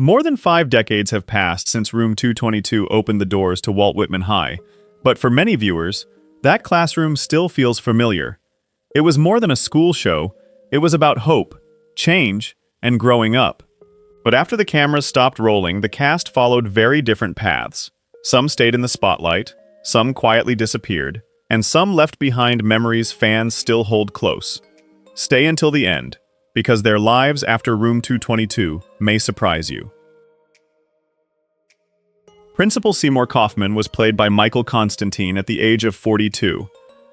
More than 5 decades have passed since Room 222 opened the doors to Walt Whitman High, but for many viewers, that classroom still feels familiar. It was more than a school show, it was about hope, change, and growing up. But after the cameras stopped rolling, the cast followed very different paths. Some stayed in the spotlight, some quietly disappeared, and some left behind memories fans still hold close. Stay until the end, because their lives after Room 222 may surprise you. Principal Seymour Kaufman was played by Michael Constantine at the age of 42.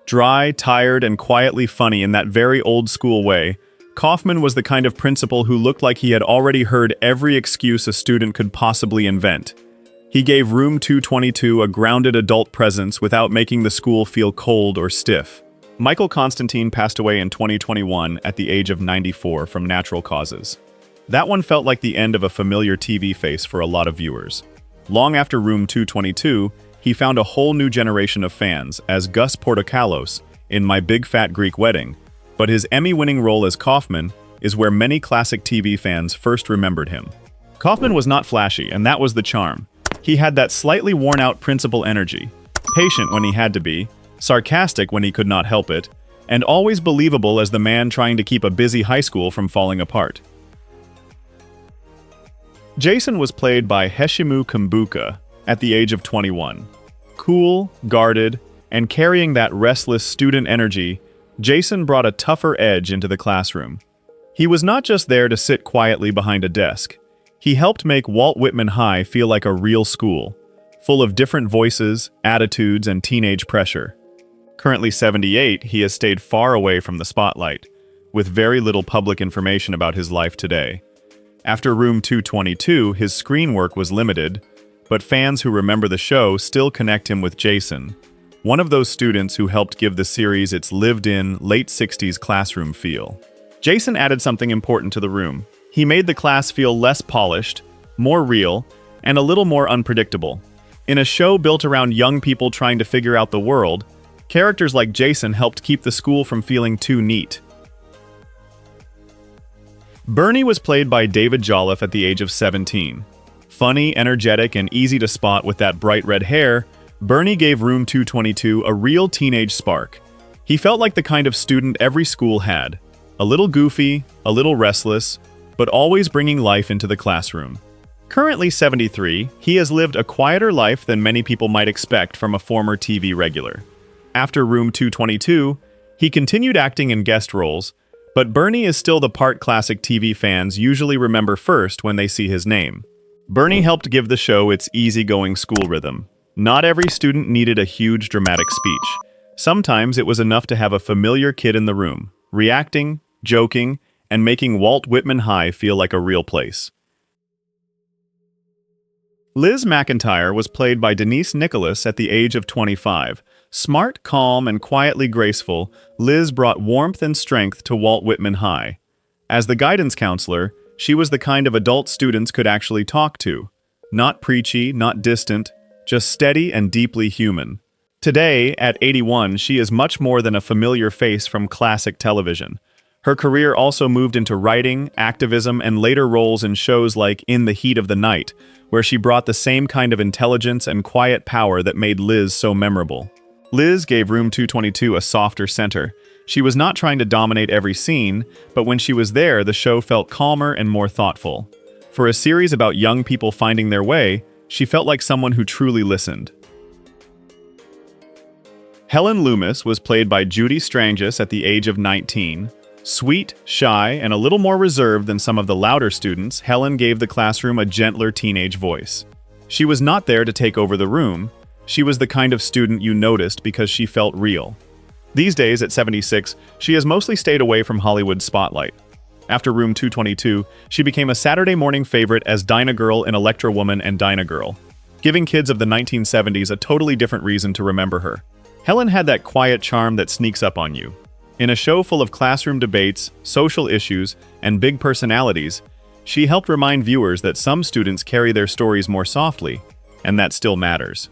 Dry, tired, and quietly funny in that very old-school way, Kaufman was the kind of principal who looked like he had already heard every excuse a student could possibly invent. He gave Room 222 a grounded adult presence without making the school feel cold or stiff. Michael Constantine passed away in 2021 at the age of 94 from natural causes. That one felt like the end of a familiar TV face for a lot of viewers. Long after Room 222, he found a whole new generation of fans as Gus Portokalos in My Big Fat Greek Wedding, but his Emmy-winning role as Kaufman is where many classic TV fans first remembered him. Kaufman was not flashy, and that was the charm. He had that slightly worn-out principal energy, patient when he had to be, sarcastic when he could not help it, and always believable as the man trying to keep a busy high school from falling apart. Jason was played by Heshimu Cumbuka at the age of 21. Cool, guarded, and carrying that restless student energy, Jason brought a tougher edge into the classroom. He was not just there to sit quietly behind a desk. He helped make Walt Whitman High feel like a real school, full of different voices, attitudes, and teenage pressure. Currently 78, he has stayed far away from the spotlight, with very little public information about his life today. After Room 222, his screen work was limited, but fans who remember the show still connect him with Jason, one of those students who helped give the series its lived-in, late 60s classroom feel. Jason added something important to the room. He made the class feel less polished, more real, and a little more unpredictable. In a show built around young people trying to figure out the world, characters like Jason helped keep the school from feeling too neat. Bernie was played by David Jolliffe at the age of 17. Funny, energetic, and easy to spot with that bright red hair, Bernie gave Room 222 a real teenage spark. He felt like the kind of student every school had. A little goofy, a little restless, but always bringing life into the classroom. Currently 73, he has lived a quieter life than many people might expect from a former TV regular. After Room 222, he continued acting in guest roles, but Bernie is still the part classic TV fans usually remember first when they see his name. Bernie helped give the show its easygoing school rhythm. Not every student needed a huge dramatic speech. Sometimes it was enough to have a familiar kid in the room, reacting, joking, and making Walt Whitman High feel like a real place. Liz McIntyre was played by Denise Nicholas at the age of 25. Smart, calm, and quietly graceful, Liz brought warmth and strength to Walt Whitman High. As the guidance counselor, she was the kind of adult students could actually talk to. Not preachy, not distant, just steady and deeply human. Today, at 81, she is much more than a familiar face from classic television. Her career also moved into writing, activism, and later roles in shows like In the Heat of the Night, where she brought the same kind of intelligence and quiet power that made Liz so memorable. Liz gave Room 222 a softer center. She was not trying to dominate every scene, but when she was there, the show felt calmer and more thoughtful. For a series about young people finding their way, she felt like someone who truly listened. Helen Loomis was played by Judy Strangis at the age of 19. Sweet, shy, and a little more reserved than some of the louder students, Helen gave the classroom a gentler teenage voice. She was not there to take over the room. She was the kind of student you noticed because she felt real. These days, at 76, she has mostly stayed away from Hollywood's spotlight. After Room 222, she became a Saturday morning favorite as Dinah Girl in Electra Woman and Dinah Girl, giving kids of the 1970s a totally different reason to remember her. Helen had that quiet charm that sneaks up on you. In a show full of classroom debates, social issues, and big personalities, she helped remind viewers that some students carry their stories more softly, and that still matters.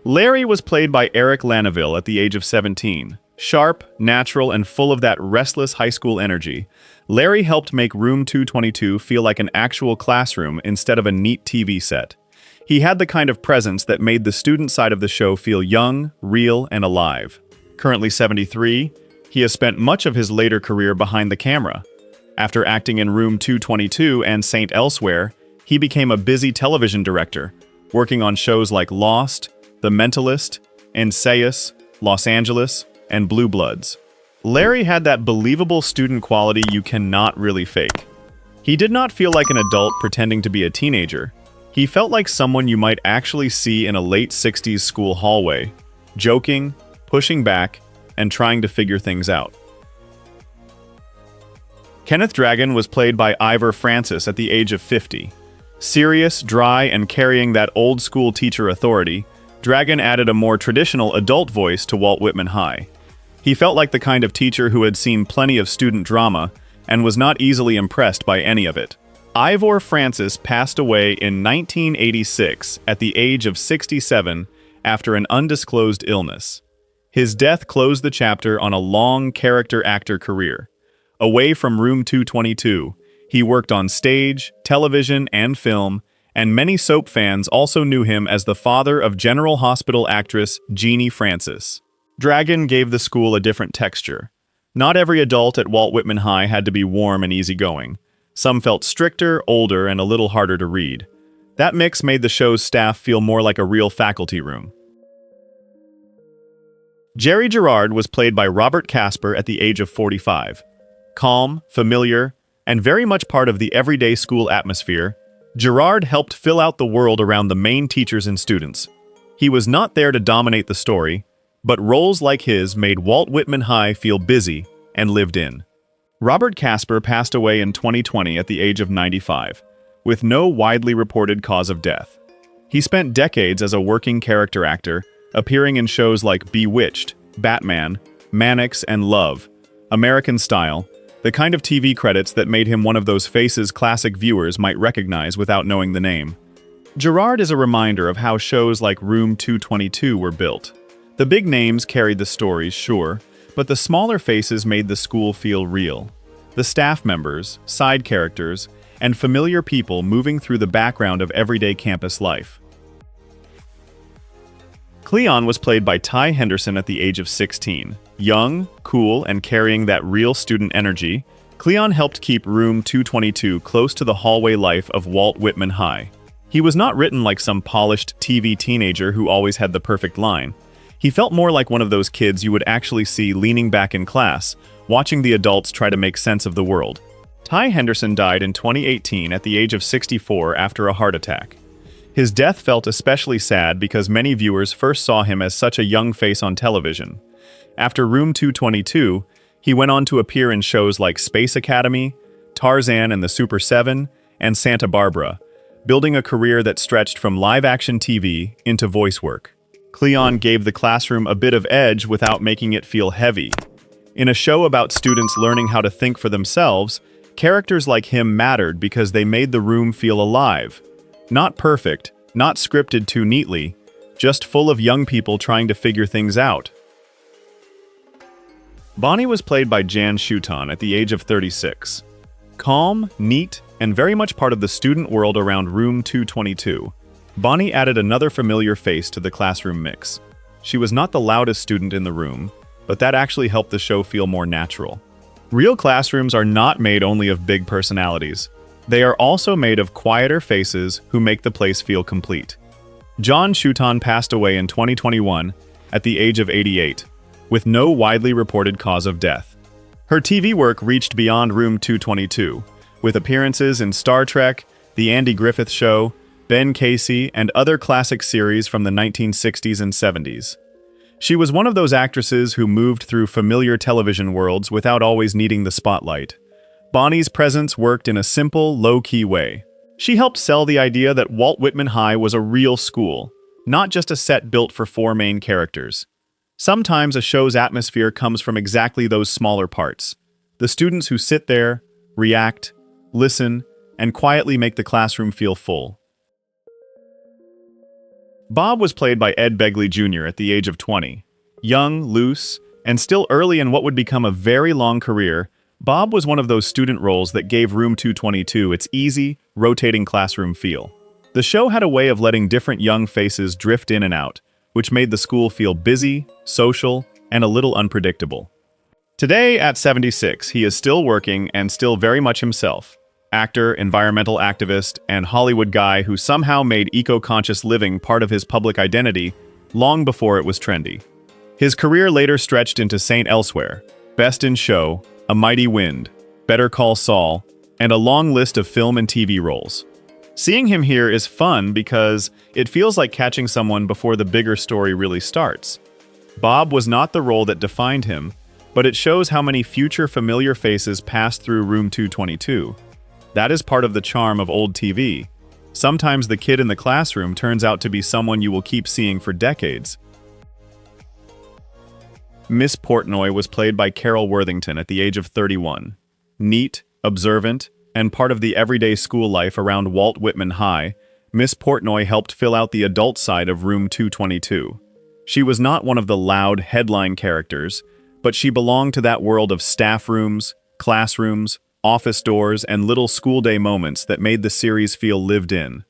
Larry was played by Eric Laneuville at the age of 17. Sharp, natural, and full of that restless high school energy, Larry helped make Room 222 feel like an actual classroom instead of a neat TV set. He had the kind of presence that made the student side of the show feel young, real, and alive. Currently 73, he has spent much of his later career behind the camera. After acting in Room 222 and Saint Elsewhere, he became a busy television director, working on shows like Lost, The Mentalist, Ensayus, Los Angeles, and Blue Bloods. Larry had that believable student quality you cannot really fake. He did not feel like an adult pretending to be a teenager. He felt like someone you might actually see in a late 60s school hallway, joking, pushing back, and trying to figure things out. Kenneth Dragon was played by Ivor Francis at the age of 50. Serious, dry, and carrying that old-school teacher authority, Dragon added a more traditional adult voice to Walt Whitman High. He felt like the kind of teacher who had seen plenty of student drama and was not easily impressed by any of it. Ivor Francis passed away in 1986 at the age of 67 after an undisclosed illness. His death closed the chapter on a long character actor career. Away from Room 222, he worked on stage, television, and film, and many soap fans also knew him as the father of General Hospital actress Jeannie Francis. Dragon gave the school a different texture. Not every adult at Walt Whitman High had to be warm and easygoing. Some felt stricter, older, and a little harder to read. That mix made the show's staff feel more like a real faculty room. Jerry Gerard was played by Robert Casper at the age of 45. Calm, familiar, and very much part of the everyday school atmosphere, Gerard helped fill out the world around the main teachers and students. He was not there to dominate the story, but roles like his made Walt Whitman High feel busy and lived in. Robert Casper passed away in 2020 at the age of 95, with no widely reported cause of death. He spent decades as a working character actor, appearing in shows like Bewitched, Batman, Mannix, and Love, American Style, the kind of TV credits that made him one of those faces classic viewers might recognize without knowing the name. Gerard is a reminder of how shows like Room 222 were built. The big names carried the stories, sure, but the smaller faces made the school feel real. The staff members, side characters, and familiar people moving through the background of everyday campus life. Cleon was played by Ty Henderson at the age of 16. Young, cool, and carrying that real student energy, Cleon helped keep Room 222 close to the hallway life of Walt Whitman High. He was not written like some polished TV teenager who always had the perfect line. He felt more like one of those kids you would actually see leaning back in class, watching the adults try to make sense of the world. Ty Henderson died in 2018 at the age of 64 after a heart attack. His death felt especially sad because many viewers first saw him as such a young face on television. After Room 222, he went on to appear in shows like Space Academy, Tarzan and the Super 7, and Santa Barbara, building a career that stretched from live-action TV into voice work. Cleon gave the classroom a bit of edge without making it feel heavy. In a show about students learning how to think for themselves, characters like him mattered because they made the room feel alive. Not perfect, not scripted too neatly, just full of young people trying to figure things out. Bonnie was played by Jan Schuton at the age of 36. Calm, neat, and very much part of the student world around Room 222. Bonnie added another familiar face to the classroom mix. She was not the loudest student in the room, but that actually helped the show feel more natural. Real classrooms are not made only of big personalities. They are also made of quieter faces who make the place feel complete. Jan Schuton passed away in 2021 at the age of 88, with no widely reported cause of death. Her TV work reached beyond Room 222, with appearances in Star Trek, The Andy Griffith Show, Ben Casey, and other classic series from the 1960s and 70s. She was one of those actresses who moved through familiar television worlds without always needing the spotlight. Bonnie's presence worked in a simple, low-key way. She helped sell the idea that Walt Whitman High was a real school, not just a set built for four main characters. Sometimes a show's atmosphere comes from exactly those smaller parts. The students who sit there, react, listen, and quietly make the classroom feel full. Bob was played by Ed Begley Jr. at the age of 20. Young, loose, And still early in what would become a very long career, Bob was one of those student roles that gave Room 222 its easy, rotating classroom feel. The show had a way of letting different young faces drift in and out, which made the school feel busy, social, and a little unpredictable. Today, at 76, he is still working and still very much himself. Actor, environmental activist, and Hollywood guy who somehow made eco-conscious living part of his public identity long before it was trendy. His career later stretched into Saint Elsewhere, Best in Show, A Mighty Wind, Better Call Saul, and a long list of film and TV roles. Seeing him here is fun because it feels like catching someone before the bigger story really starts. Bob was not the role that defined him, but it shows how many future familiar faces passed through Room 222. That is part of the charm of old TV. Sometimes the kid in the classroom turns out to be someone you will keep seeing for decades. Miss Portnoy was played by Carol Worthington at the age of 31. Neat, observant, and part of the everyday school life around Walt Whitman High, Miss Portnoy helped fill out the adult side of Room 222. She was not one of the loud headline characters, but she belonged to that world of staff rooms, classrooms, office doors, and little school day moments that made the series feel lived in.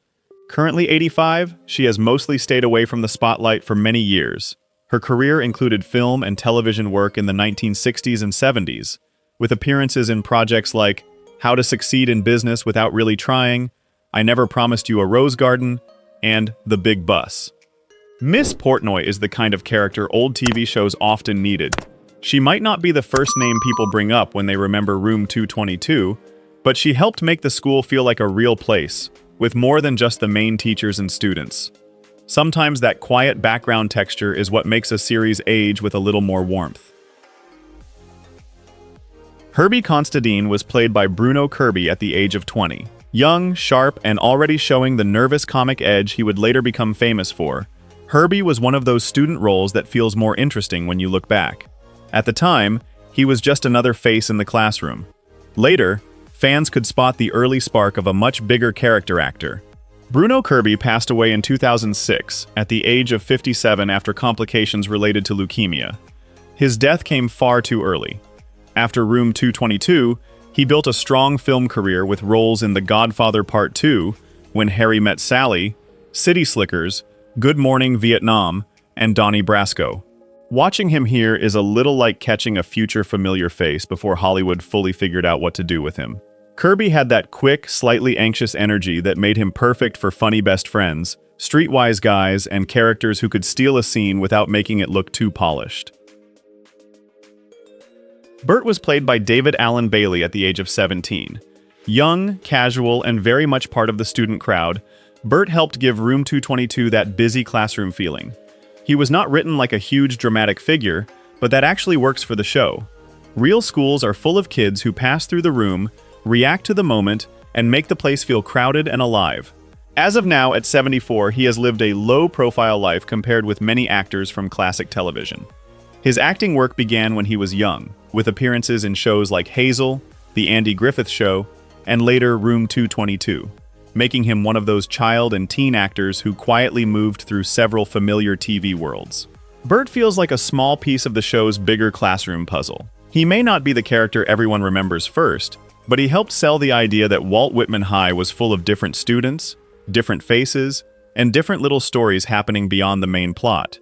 Currently 85, she has mostly stayed away from the spotlight for many years. Her career included film and television work in the 1960s and 70s, with appearances in projects like How to Succeed in Business Without Really Trying, I Never Promised You a Rose Garden, and The Big Bus. Miss Portnoy is the kind of character old TV shows often needed. She might not be the first name people bring up when they remember Room 222, but she helped make the school feel like a real place, with more than just the main teachers and students. Sometimes that quiet background texture is what makes a series age with a little more warmth. Herbie Constantine was played by Bruno Kirby at the age of 20. Young, sharp, and already showing the nervous comic edge he would later become famous for, Herbie was one of those student roles that feels more interesting when you look back. At the time, he was just another face in the classroom. Later, fans could spot the early spark of a much bigger character actor. Bruno Kirby passed away in 2006 at the age of 57 after complications related to leukemia. His death came far too early. After Room 222, he built a strong film career with roles in The Godfather Part 2, When Harry Met Sally, City Slickers, Good Morning Vietnam, and Donnie Brasco. Watching him here is a little like catching a future familiar face before Hollywood fully figured out what to do with him. Kirby had that quick, slightly anxious energy that made him perfect for funny best friends, streetwise guys, and characters who could steal a scene without making it look too polished. Bert was played by David Allen Bailey at the age of 17. Young, casual, and very much part of the student crowd, Bert helped give Room 222 that busy classroom feeling. He was not written like a huge dramatic figure, but that actually works for the show. Real schools are full of kids who pass through the room, react to the moment, and make the place feel crowded and alive. As of now, at 74, he has lived a low-profile life compared with many actors from classic television. His acting work began when he was young, with appearances in shows like Hazel, The Andy Griffith Show, and later Room 222, making him one of those child and teen actors who quietly moved through several familiar TV worlds. Bert feels like a small piece of the show's bigger classroom puzzle. He may not be the character everyone remembers first, but he helped sell the idea that Walt Whitman High was full of different students, different faces, and different little stories happening beyond the main plot.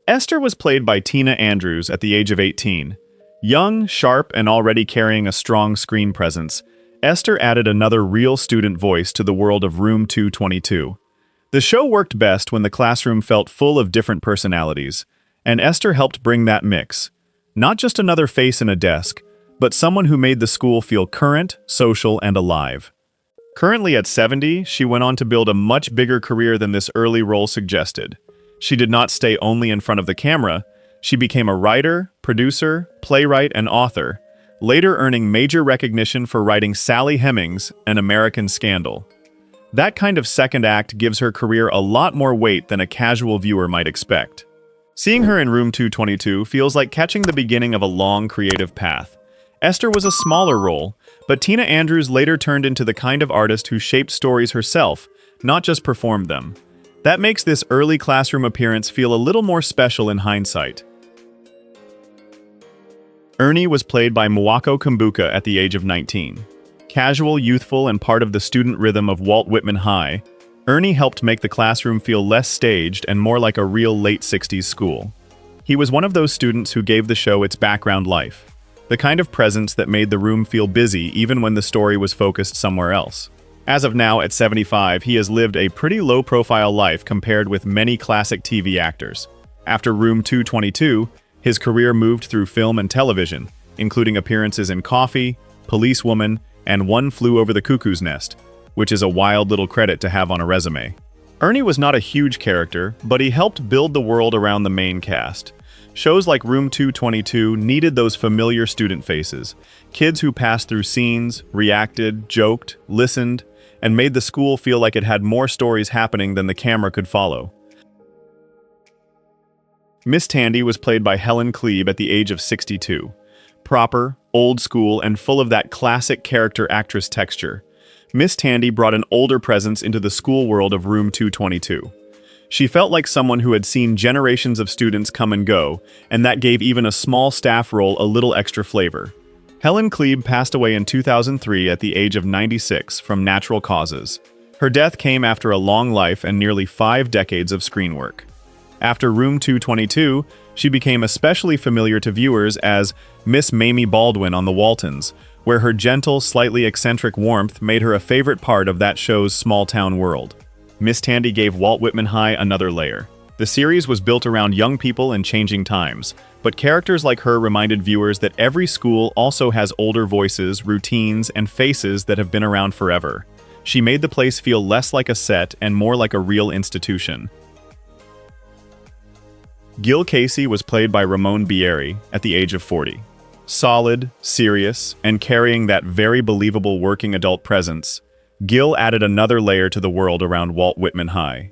Esther was played by Tina Andrews at the age of 18. Young, sharp, and already carrying a strong screen presence, Esther added another real student voice to the world of Room 222. The show worked best when the classroom felt full of different personalities, and Esther helped bring that mix. Not just another face in a desk, but someone who made the school feel current, social, and alive. Currently at 70, she went on to build a much bigger career than this early role suggested. She did not stay only in front of the camera. She became a writer, producer, playwright, and author, later earning major recognition for writing Sally Hemings' An American Scandal. That kind of second act gives her career a lot more weight than a casual viewer might expect. Seeing her in Room 222 feels like catching the beginning of a long creative path. Esther was a smaller role, but Tina Andrews later turned into the kind of artist who shaped stories herself, not just performed them. That makes this early classroom appearance feel a little more special in hindsight. Ernie was played by Heshimu Cumbuka at the age of 19. Casual, youthful, and part of the student rhythm of Walt Whitman High, Ernie helped make the classroom feel less staged and more like a real late 60s school. He was one of those students who gave the show its background life, the kind of presence that made the room feel busy even when the story was focused somewhere else. As of now, at 75, he has lived a pretty low-profile life compared with many classic TV actors. After Room 222, his career moved through film and television, including appearances in Coffee, Policewoman, and One Flew Over the Cuckoo's Nest, which is a wild little credit to have on a resume. Ernie was not a huge character, but he helped build the world around the main cast. Shows like Room 222 needed those familiar student faces, kids who passed through scenes, reacted, joked, listened, and made the school feel like it had more stories happening than the camera could follow. Miss Tandy was played by Helen Klebe at the age of 62. Proper, old school, and full of that classic character actress texture, Miss Tandy brought an older presence into the school world of Room 222. She felt like someone who had seen generations of students come and go, and that gave even a small staff role a little extra flavor. Helen Klebe passed away in 2003 at the age of 96 from natural causes. Her death came after a long life and nearly 5 decades of screen work. After Room 222, she became especially familiar to viewers as Miss Mamie Baldwin on The Waltons, where her gentle, slightly eccentric warmth made her a favorite part of that show's small-town world. Miss Tandy gave Walt Whitman High another layer. The series was built around young people and changing times, but characters like her reminded viewers that every school also has older voices, routines, and faces that have been around forever. She made the place feel less like a set and more like a real institution. Gil Casey was played by Ramon Bieri at the age of 40. Solid, serious, and carrying that very believable working adult presence, Gil added another layer to the world around Walt Whitman High.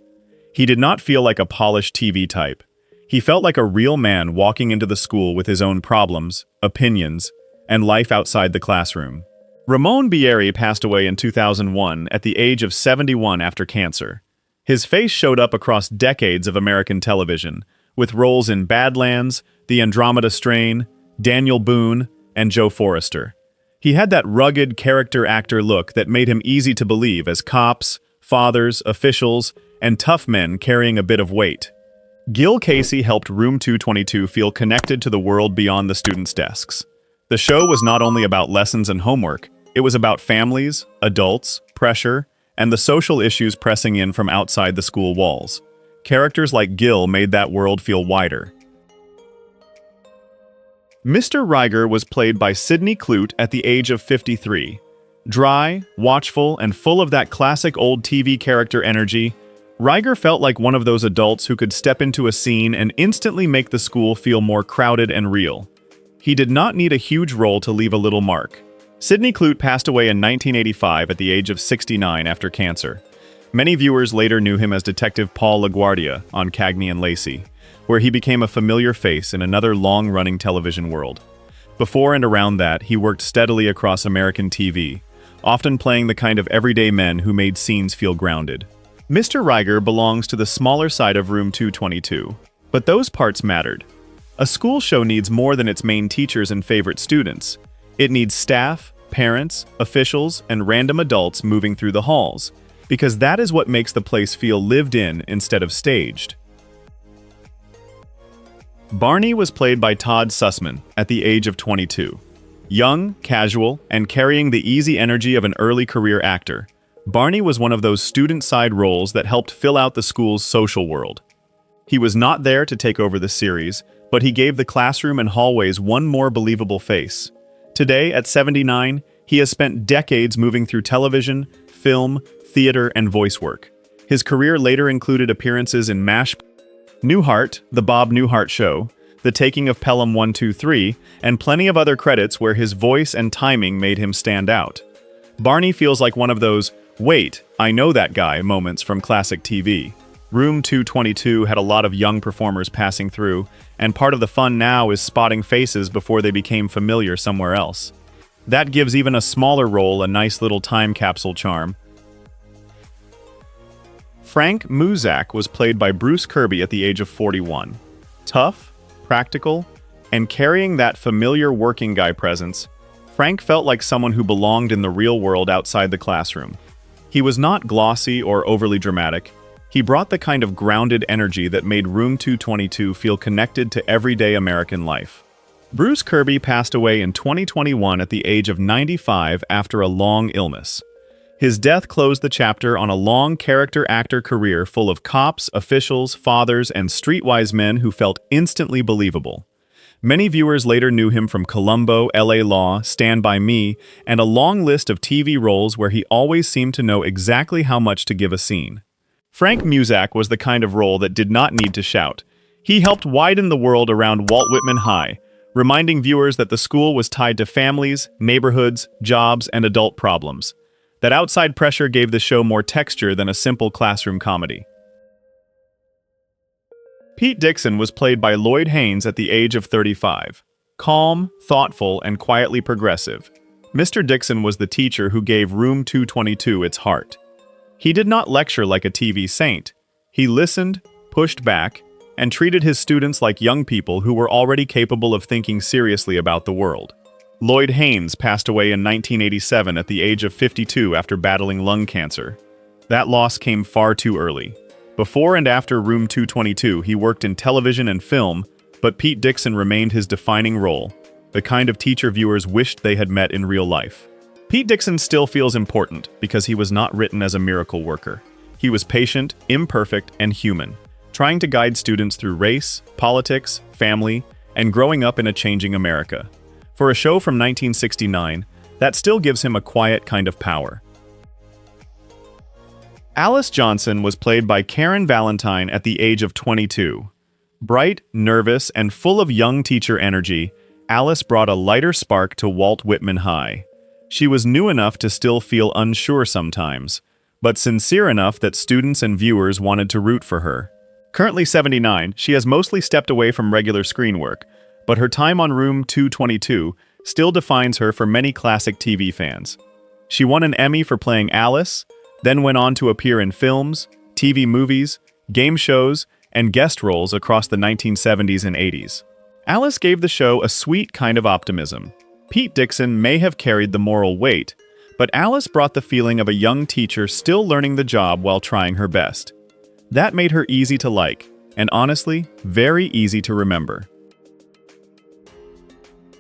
He did not feel like a polished TV type. He felt like a real man walking into the school with his own problems, opinions, and life outside the classroom. Ramon Bieri passed away in 2001 at the age of 71 after cancer. His face showed up across decades of American television, with roles in Badlands, The Andromeda Strain, Daniel Boone, and Joe Forrester. He had that rugged character actor look that made him easy to believe as cops, fathers, officials, and tough men carrying a bit of weight. Gil Casey helped Room 222 feel connected to the world beyond the students' desks. The show was not only about lessons and homework, it was about families, adults, pressure, and the social issues pressing in from outside the school walls. Characters like Gil made that world feel wider. Mr. Riger was played by Sidney Clute at the age of 53. Dry, watchful, and full of that classic old TV character energy, Riger felt like one of those adults who could step into a scene and instantly make the school feel more crowded and real. He did not need a huge role to leave a little mark. Sidney Clute passed away in 1985 at the age of 69 after cancer. Many viewers later knew him as Detective Paul LaGuardia on Cagney and Lacey, where he became a familiar face in another long-running television world. Before and around that, he worked steadily across American TV, often playing the kind of everyday men who made scenes feel grounded. Mr. Riger belongs to the smaller side of Room 222, but those parts mattered. A school show needs more than its main teachers and favorite students. It needs staff, parents, officials, and random adults moving through the halls, because that is what makes the place feel lived in instead of staged. Barney was played by Todd Sussman at the age of 22. Young, casual, and carrying the easy energy of an early career actor, Barney was one of those student-side roles that helped fill out the school's social world. He was not there to take over the series, but he gave the classroom and hallways one more believable face. Today, at 79, he has spent decades moving through television, film, theater, and voice work. His career later included appearances in MASH, Newhart, The Bob Newhart Show, The Taking of Pelham 123, and plenty of other credits where his voice and timing made him stand out. Barney feels like one of those, "Wait, I know that guy" moments from classic TV. Room 222 had a lot of young performers passing through, and part of the fun now is spotting faces before they became familiar somewhere else. That gives even a smaller role a nice little time capsule charm. Frank Muzak was played by Bruce Kirby at the age of 41. Tough, practical, and carrying that familiar working guy presence, Frank felt like someone who belonged in the real world outside the classroom. He was not glossy or overly dramatic. He brought the kind of grounded energy that made Room 222 feel connected to everyday American life. Bruce Kirby passed away in 2021 at the age of 95 after a long illness. His death closed the chapter on a long character-actor career full of cops, officials, fathers, and streetwise men who felt instantly believable. Many viewers later knew him from Columbo, L.A. Law, Stand By Me, and a long list of TV roles where he always seemed to know exactly how much to give a scene. Frank Muzak was the kind of role that did not need to shout. He helped widen the world around Walt Whitman High, reminding viewers that the school was tied to families, neighborhoods, jobs, and adult problems. That outside pressure gave the show more texture than a simple classroom comedy. Pete Dixon was played by Lloyd Haynes at the age of 35. Calm, thoughtful, and quietly progressive, Mr. Dixon was the teacher who gave Room 222 its heart. He did not lecture like a TV saint. He listened, pushed back, and treated his students like young people who were already capable of thinking seriously about the world. Lloyd Haynes passed away in 1987 at the age of 52 after battling lung cancer. That loss came far too early. Before and after Room 222, he worked in television and film, but Pete Dixon remained his defining role, the kind of teacher viewers wished they had met in real life. Pete Dixon still feels important because he was not written as a miracle worker. He was patient, imperfect, and human, trying to guide students through race, politics, family, and growing up in a changing America. For a show from 1969, that still gives him a quiet kind of power. Alice Johnson was played by Karen Valentine at the age of 22. Bright, nervous, and full of young teacher energy, Alice brought a lighter spark to Walt Whitman High. She was new enough to still feel unsure sometimes, but sincere enough that students and viewers wanted to root for her. Currently 79, she has mostly stepped away from regular screen work, but her time on Room 222 still defines her for many classic TV fans. She won an Emmy for playing Alice, then went on to appear in films, TV movies, game shows, and guest roles across the 1970s and 80s. Alice gave the show a sweet kind of optimism. Pete Dixon may have carried the moral weight, but Alice brought the feeling of a young teacher still learning the job while trying her best. That made her easy to like, and honestly, very easy to remember.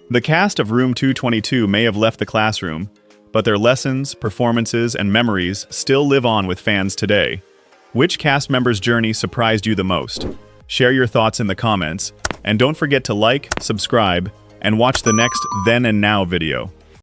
The cast of Room 222 may have left the classroom, but their lessons, performances, and memories still live on with fans today. Which cast member's journey surprised you the most? Share your thoughts in the comments, and don't forget to like, subscribe, and watch the next Then and Now video.